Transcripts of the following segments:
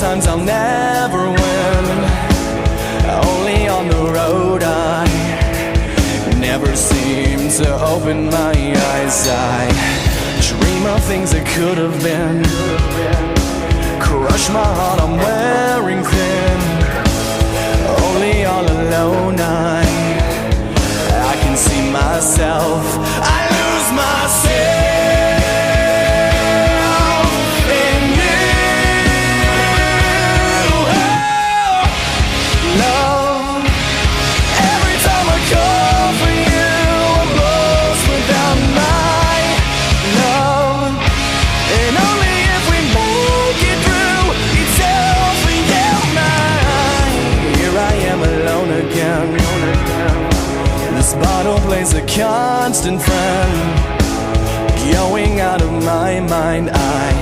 times I'll never win. Only on the road I never seem to open my eyes. I dream of things that could have been. Crush my heart, I'm wearing thin. Only all alone I can see myself. I lose myself in you. Oh, love. Every time I call for you, I'm lost without my love. And only if we make it through, it's all for you, mine. Here I am alone again. This bottle plays a constant friend, going out of my mind. I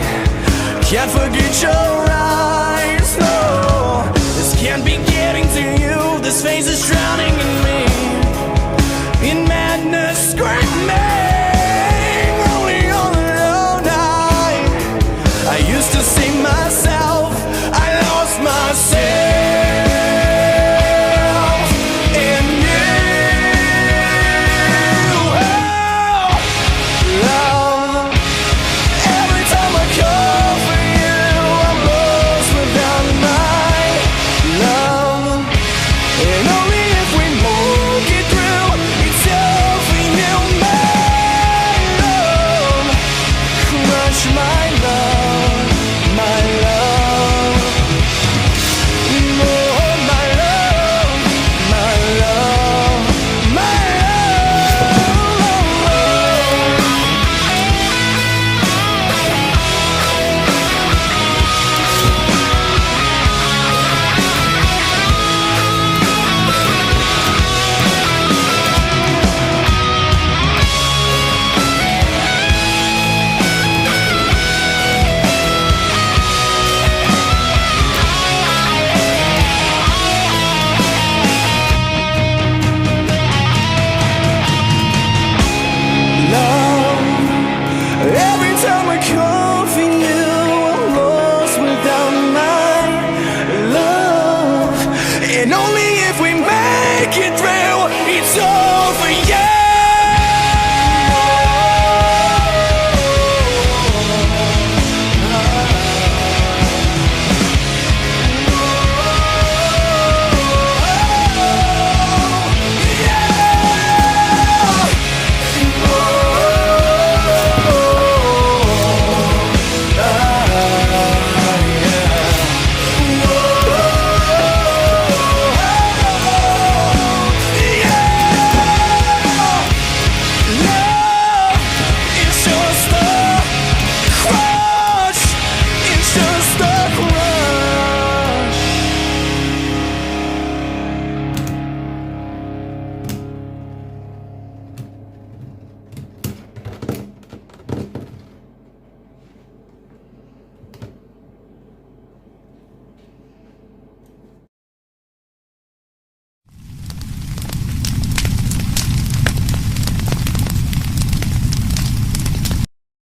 can't forget your eyes. No, this can't be getting to you. This phase is drowning in me.